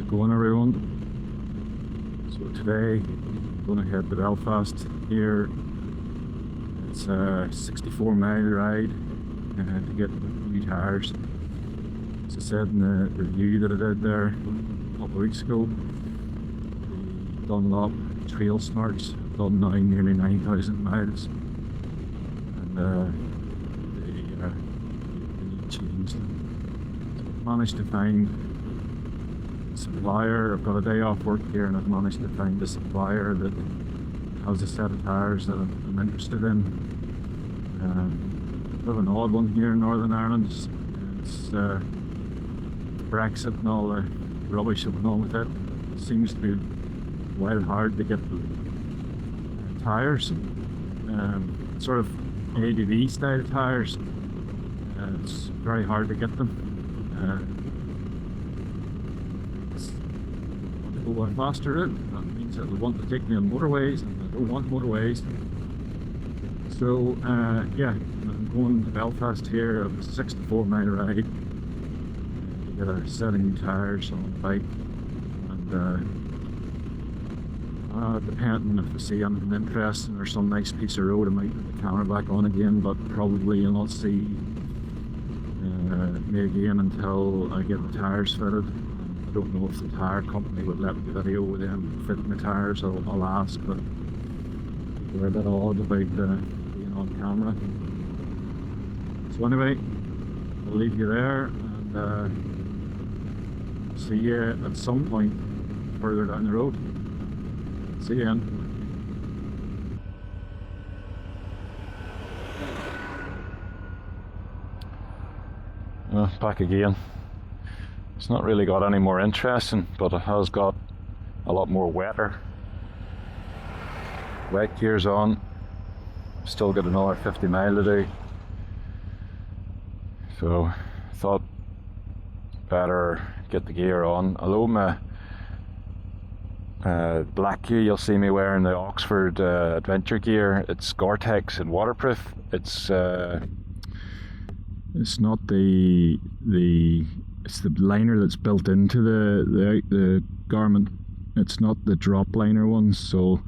it going, everyone? So today I'm going to head to Belfast here. It's a 64-mile ride to get new tyres. As I said in the review that I did there a couple of weeks ago, the Dunlop Trail Smarts have done now nearly 9,000 miles, and they need changed. So I've managed to find a supplier. I've got a day off work here and I've managed to find a supplier that has a set of tyres that I'm interested in. Bit of an odd one here in Northern Ireland. It's Brexit and all the rubbish that went on with it. It seems to be wild hard to get tyres, sort of ADV style tyres. It's very hard to get them. Want to go a faster route. That means that they want to take me on motorways, and I don't want motorways. So yeah, I'm going to Belfast here. It was a 64-mile ride to get a set of new tyres on the bike, and depending if I see anything interesting or some nice piece of road, I might put the camera back on again, but probably you'll not see me again until I get the tyres fitted. I don't know if the tyre company would let me video with them fitting the tyres. I'll ask, but they're a bit odd about being on camera. So anyway, I'll leave you there and see you at some point further down the road. See you then. Back again. It's not really got any more interesting, but it has got a lot more wetter. Wet gear's on. Still got another 50 mile to do. So I thought better get the gear on. Although my black gear, you'll see me wearing the Oxford adventure gear. It's Gore-Tex and waterproof. It's not it's the liner that's built into the garment. It's not the drop liner one, so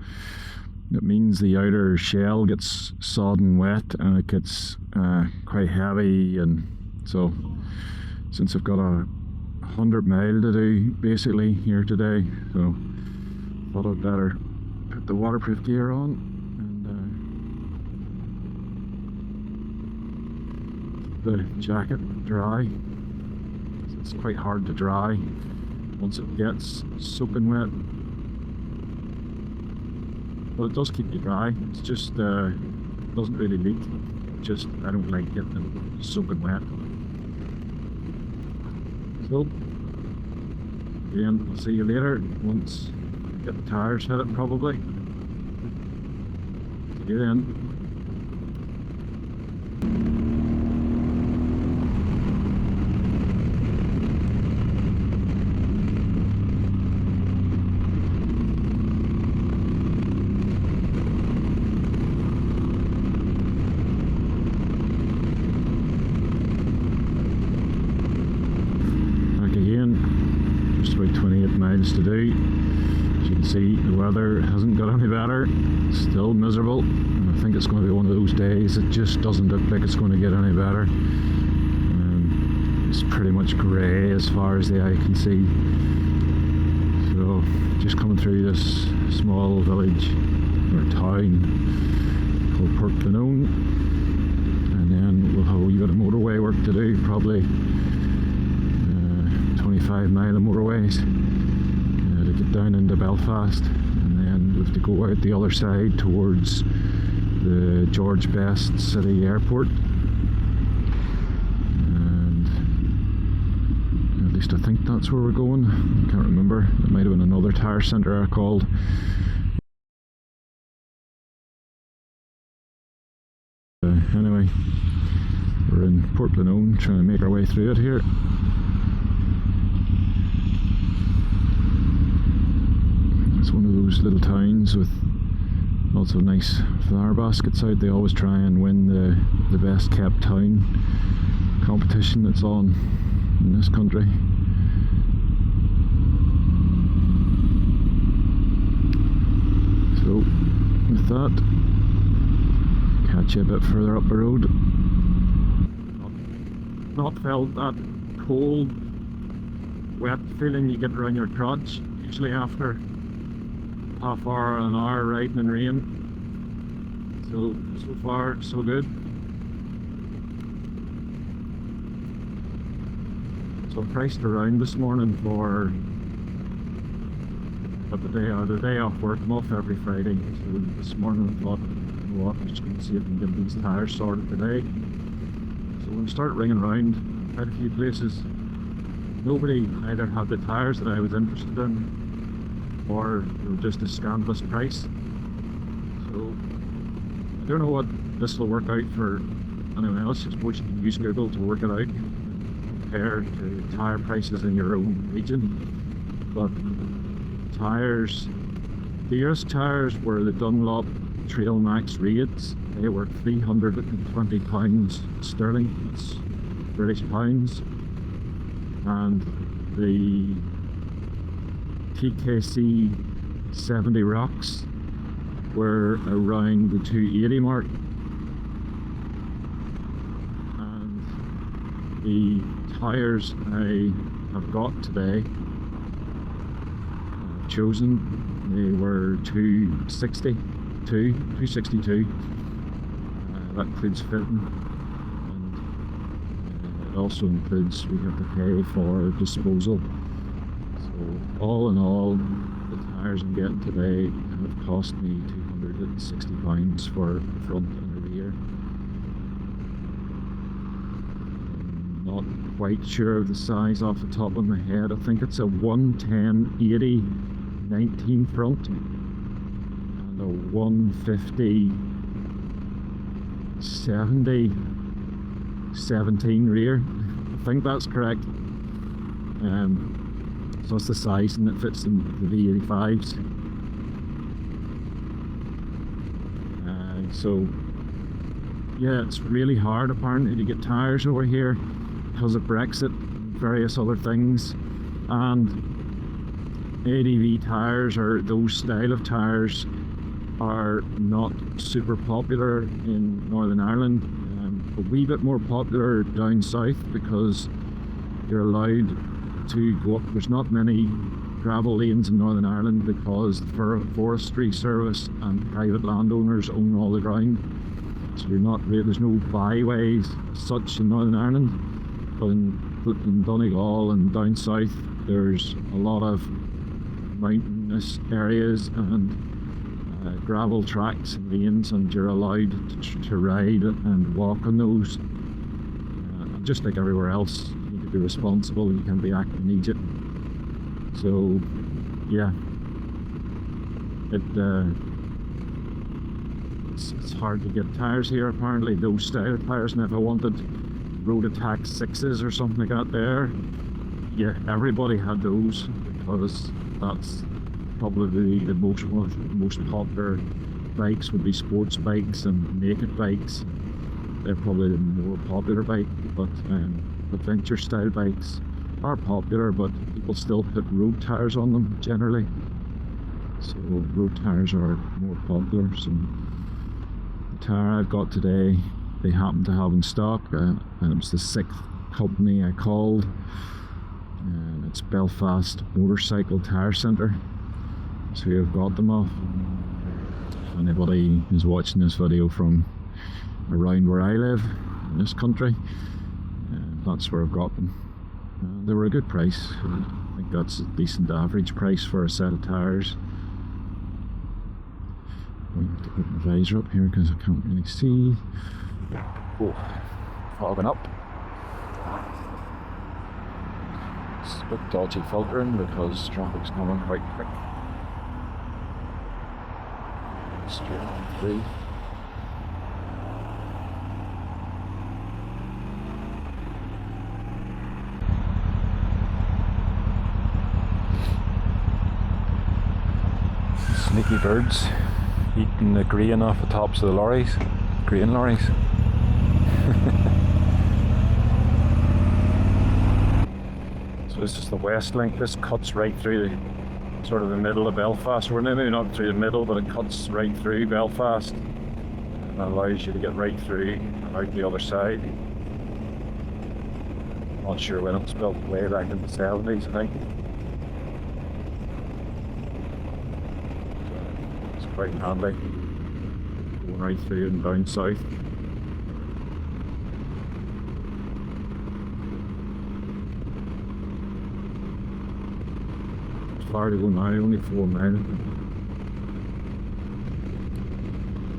it means the outer shell gets sodden wet and it gets quite heavy. And so since I've got a 100 mile to do basically here today, so thought I'd better put the waterproof gear on and keep the jacket dry. It's quite hard to dry once it gets soaking wet, but it does keep you dry. It's just doesn't really leak. Just I don't like getting them soaking wet. So again, I'll see you later once I get the tyres fitted, probably. See you then. To do. As you can see, the weather hasn't got any better. It's still miserable, and I think it's going to be one of those days that just doesn't look like it's going to get any better. It's pretty much grey as far as the eye can see. So just coming through this small village or town called Portglenone, and then we'll have a wee bit of motorway work to do, probably 25 mile of motorways to get down into Belfast, and then we have to go out the other side towards the George Best City Airport, and at least I think that's where we're going. I can't remember, it might have been another tyre centre I called. Anyway, we're in Portglenone, trying to make our way through it here. It's one of those little towns with lots of nice flower baskets out. They always try and win the best kept town competition that's on in this country. that. Catch you a bit further up the road. Not felt that cold, wet feeling you get around your crotch, usually after half hour or an hour riding in rain. So far, so good. So I priced around this morning for the day off work. I'm off every Friday, so this morning I thought, you know what, I'm just going to see if I can get these tyres sorted today. So when I started ringing around quite a few places, nobody either had the tyres that I was interested in, or they were just a scandalous price. So I don't know what this will work out for anyone else. I suppose you can use Google to work it out, compare to tyre prices in your own region. But tyres, the dearest tyres were the Dunlop Trail Max Raids. They were £320 sterling, that's British pounds. And the TKC 70 Rocks were around the 280 mark. And the tyres I have got today, chosen, they were 262. That includes fitting, and it also includes we have to pay for disposal. So all in all, the tyres I'm getting today have cost me £260 for the front and the rear. I'm not quite sure of the size off the top of my head. I think it's a 110/80 19 front and a 150/70 17 rear. I think that's correct. So it's the size and it fits in the V85s. So yeah, it's really hard apparently to get tyres over here because of Brexit, various other things, and ADV tyres, or those style of tyres, are not super popular in Northern Ireland. A wee bit more popular down south because you're allowed to go up. There's not many gravel lanes in Northern Ireland because the forestry service and private landowners own all the ground. So you're not really, there's no byways as such in Northern Ireland. But in Donegal and down south, there's a lot of mountainous areas and gravel tracks and lanes, and you're allowed to ride and walk on those. Just like everywhere else, you need to be responsible, you can't be acting in Egypt. So yeah, it's hard to get tyres here apparently, those style of tyres. And if I wanted Road Attack 6s or something like that there, yeah, everybody had those because that's probably the most popular bikes would be sports bikes and naked bikes. They're probably the more popular bike, but adventure style bikes are popular, but people still put road tyres on them generally. So road tyres are more popular. So the tyre I've got today, they happen to have in stock, and it was the 6th company I called. It's Belfast Motorcycle Tyre Centre. So I've got them off. If anybody is watching this video from around where I live in this country, that's where I've got them. They were a good price. I think that's a decent average price for a set of tyres. I'm going to put my visor up here because I can't really see. Oh, fogging up. It's a bit dodgy filtering because traffic's coming quite quick. Straight on through. Sneaky birds eating the grain off the tops of the lorries, grain lorries. So this is the West Link. This cuts right through sort of the middle of Belfast. We're maybe not through the middle, but it cuts right through Belfast and allows you to get right through out the other side. Not sure when it was built, way back in the 70s, I think. So it's quite handy going right through and down south. Far to go now, only 4 miles.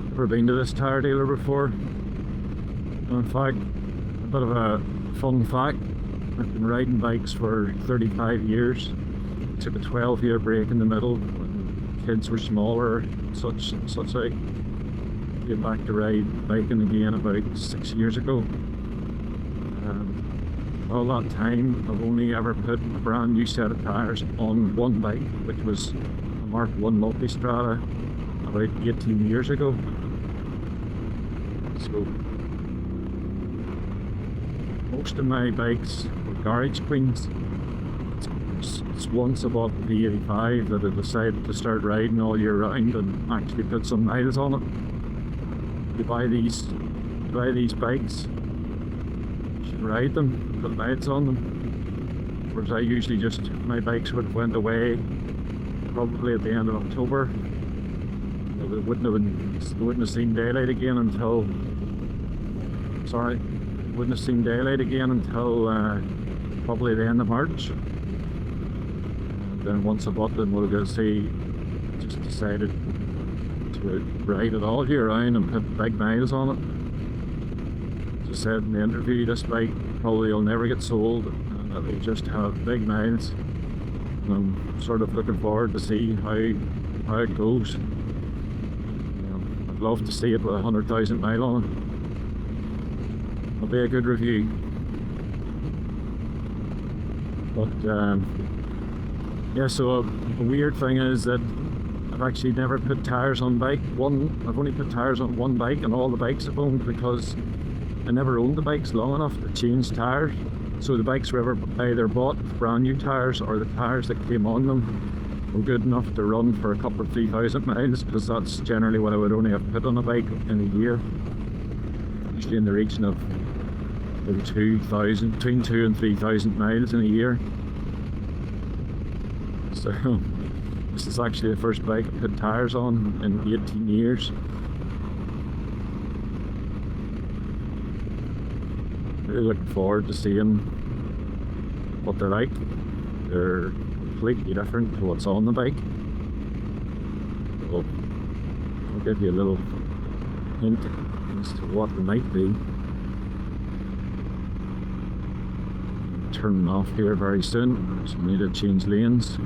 Never been to this tyre dealer before. In fact, a bit of a fun fact, I've been riding bikes for 35 years. Took a 12-year break in the middle when kids were smaller, such like. Came back to ride biking again about 6 years ago. All that time, I've only ever put a brand new set of tyres on one bike, which was a Mark 1 Multistrada about 18 years ago. So, most of my bikes were garage queens. It's once I bought the V85 that I decided to start riding all year round and actually put some miles on it. You buy these bikes, you should ride them, put miles on them. Whereas I usually my bikes would have went away probably at the end of October. They wouldn't have seen daylight again until probably the end of March. And then once I bought the Moto Guzzi, I just decided to ride it all year round and put big miles on it. As I said in the interview, this bike probably will never get sold and it'll just have big miles. And I'm sort of looking forward to see how it goes. I'd love to see it with 100,000 mile on it. It'll be a good review. But yeah, so a weird thing is that I've actually never put tyres on bike. I've only put tyres on one bike and all the bikes I've owned because I never owned the bikes long enough to change tyres. So the bikes were either bought brand new tyres or the tyres that came on them were good enough to run for a couple of 3,000 miles, because that's generally what I would only have put on a bike in a year. Usually in the region of maybe between 2,000 and 3,000 miles in a year. So this is actually the first bike I put tyres on in 18 years. Really looking forward to seeing what they're like. They're completely different to what's on the bike. So I'll give you a little hint as to what they might be. Turning off here very soon, so I need to change lanes.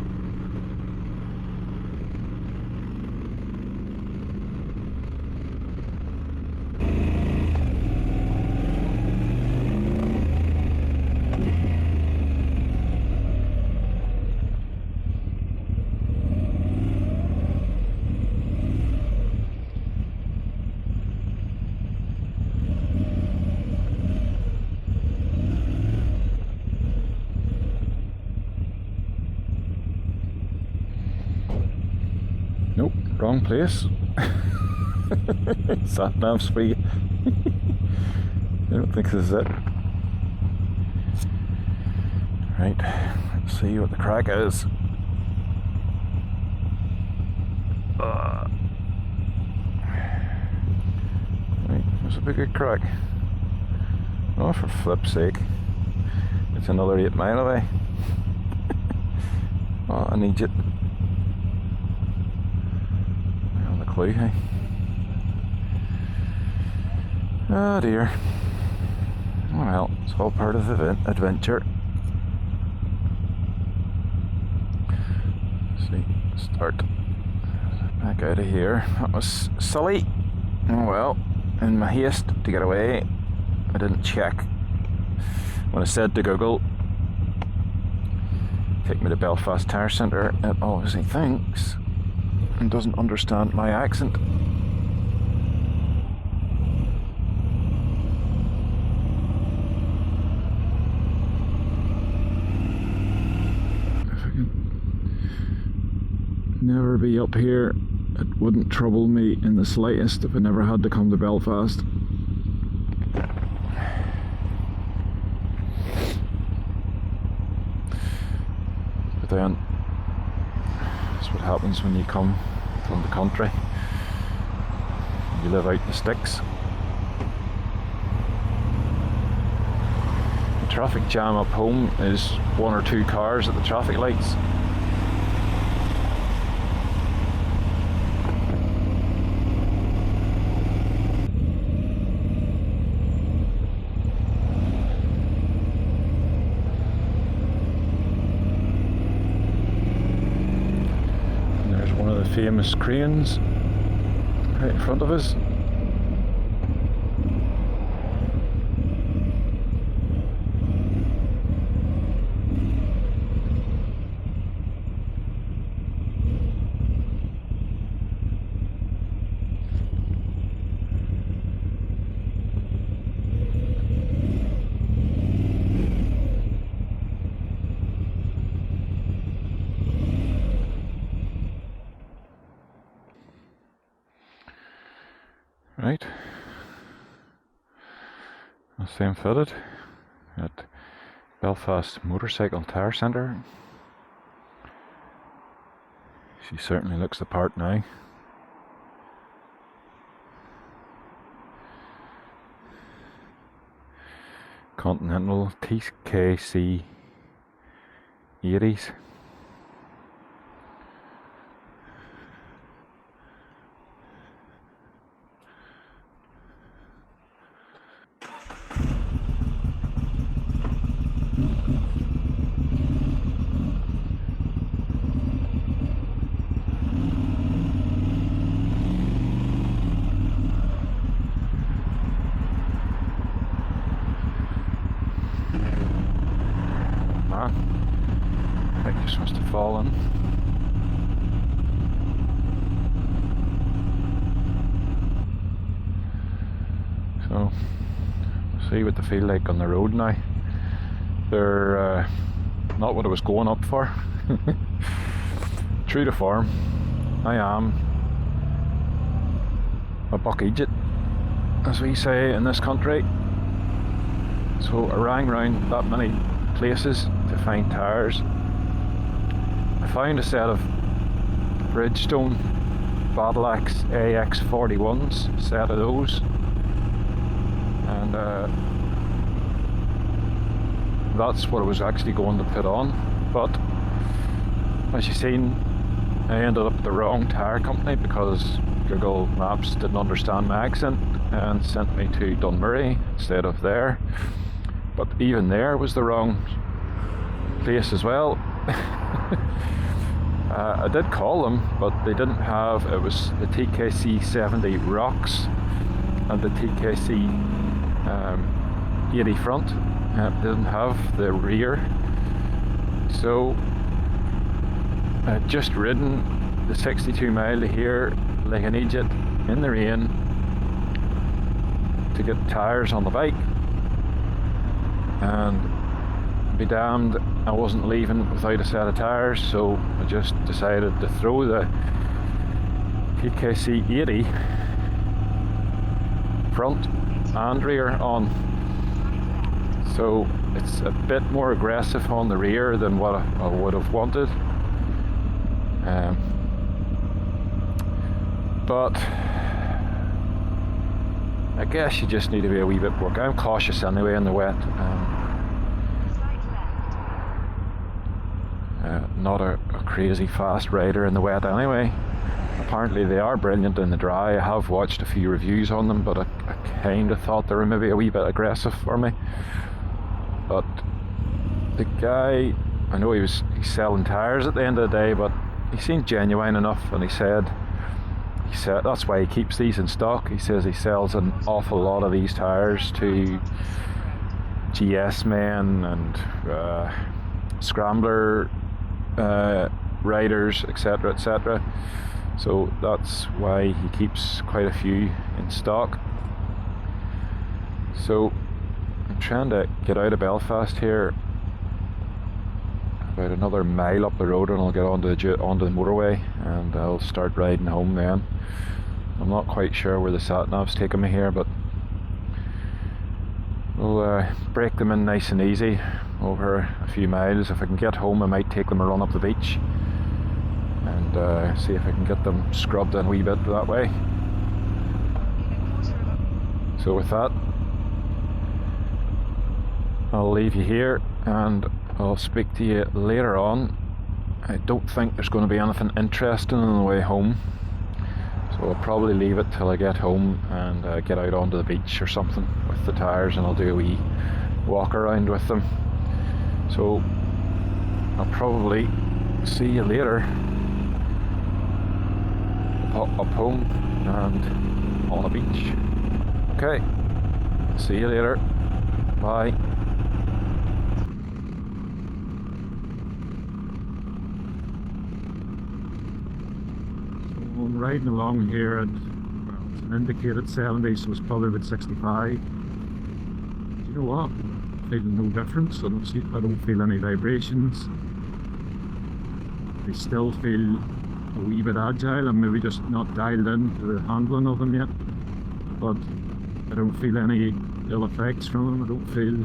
Nope, wrong place. Sat nav's free. I don't think this is it. Right, let's see what the crack is. Right, there's a big good crack. Oh, for flip's sake. It's another 8 mile away. Oh, I need it. Clue, hey? Oh dear. Well, it's all part of the adventure. Let's see, start back out of here. That was silly. Oh well, in my haste to get away, I didn't check when I said to Google take me to Belfast Tyre Centre. It obviously thinks and doesn't understand my accent. If I can never be up here. It wouldn't trouble me in the slightest if I never had to come to Belfast. But then, that's what happens when you come from the country. You live out in the sticks. The traffic jam up home is 1 or 2 cars at the traffic lights. And there's one of the famous cranes right in front of us. Right, same fitted at Belfast Motorcycle Tyre Centre. She certainly looks the part now. Continental TKC 80s. Man, I just must have fallen. So, see what they feel like on the road now. They're not what I was going up for. True to form, I am a buck Egypt, as we say in this country. So I rang round that many places to find tyres. I found a set of Bridgestone Battle Axe AX41s, a set of those, and that's what I was actually going to put on. But as you've seen, I ended up at the wrong tyre company because Google Maps didn't understand my accent and sent me to Dunmurry instead of there. But even there was the wrong place as well. I did call them, but they didn't have, it was the TKC 70 rocks and the TKC 80 front. They didn't have the rear. So I'd just ridden the 62 mile to here like an idiot in the rain to get tyres on the bike, and be damned, I wasn't leaving without a set of tyres, so I just decided to throw the TKC 80 front and rear on. So it's a bit more aggressive on the rear than what I would have wanted. But I guess you just need to be a wee bit more. I'm cautious anyway in the wet. Not a crazy fast rider in the wet anyway. Apparently they are brilliant in the dry. I have watched a few reviews on them, but I kind of thought they were maybe a wee bit aggressive for me. But the guy, I know he's selling tyres at the end of the day, but he seemed genuine enough, and he said that's why he keeps these in stock. He says he sells an awful lot of these tyres to GS men and scrambler riders, etc, etc. So that's why he keeps quite a few in stock. So I'm trying to get out of Belfast here about another mile up the road and I'll get onto the motorway, and I'll start riding home then. I'm not quite sure where the sat-nav's taking me here, but we'll break them in nice and easy over a few miles. If I can get home, I might take them a run up the beach and see if I can get them scrubbed a wee bit that way. So with that, I'll leave you here and I'll speak to you later on. I don't think there's going to be anything interesting on the way home, so I'll probably leave it till I get home and get out onto the beach or something with the tyres, and I'll do a wee walk around with them. So I'll probably see you later up home and on the beach. Okay, see you later. Bye. So I'm riding along here at, well, it's an indicated 70, so it's probably about 65. Do you know what? I'm feeling no difference. I don't feel any vibrations. I still feel a wee bit agile. I'm maybe just not dialed into the handling of them yet, but I don't feel any ill effects from them. I don't feel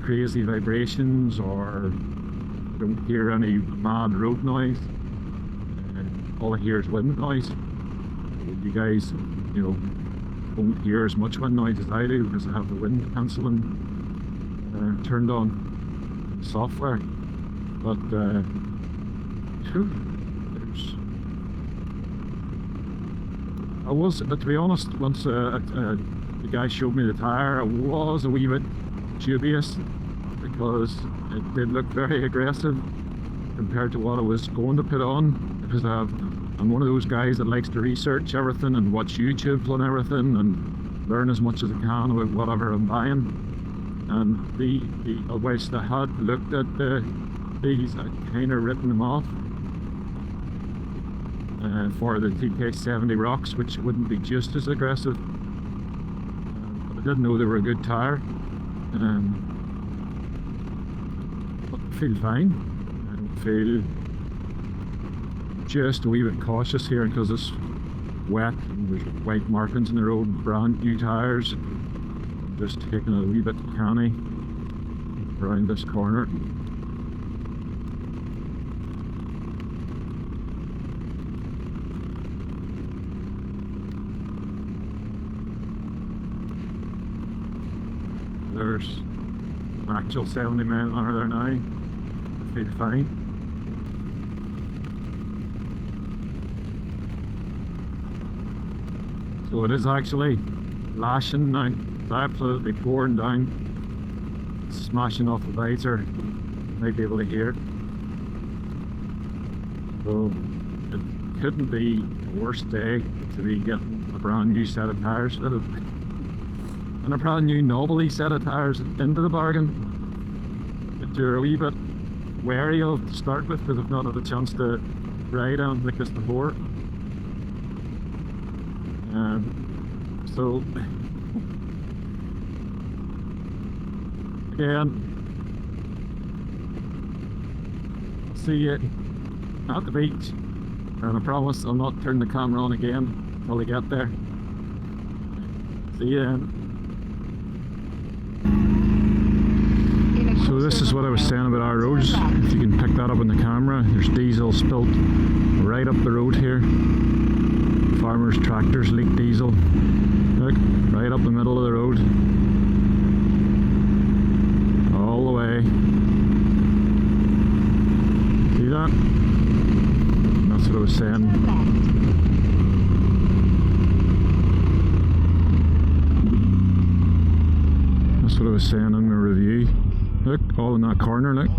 crazy vibrations, or I don't hear any mad road noise. All I hear is wind noise. You guys, you know, won't hear as much wind noise as I do because I have the wind cancelling turned on software. But but to be honest, once the guy showed me the tyre, I was a wee bit dubious because it did look very aggressive compared to what I was going to put on, because I'm one of those guys that likes to research everything and watch YouTube on everything and learn as much as I can about whatever I'm buying. And whilst I had looked at these, I kind of written them off for the TK70 rocks, which wouldn't be just as aggressive. But I didn't know they were a good tyre. But I feel fine. I don't feel, just a wee bit cautious here because it's wet and there's white markings in the road, brand new tyres. Just taking a wee bit canny around this corner. There's an actual 70 mile an hour there now. I feel fine. So it is actually lashing now. It's absolutely pouring down, smashing off the visor. You might be able to hear it. So it couldn't be a worse day to be getting a brand new set of tyres and a brand new knobbly set of tyres into the bargain that you're a wee bit wary of to start with, because I've not had a chance to ride on like this before. So again, see you at the beach, and I promise I'll not turn the camera on again until I get there. See you then. So this is what I was saying about our roads. If you can pick that up on the camera, there's diesel spilt right up the road here. Farmers' tractors leak diesel. Look, right up the middle of the road. All the way. See that? That's what I was saying. That's what I was saying in my review. Look, all in that corner, look.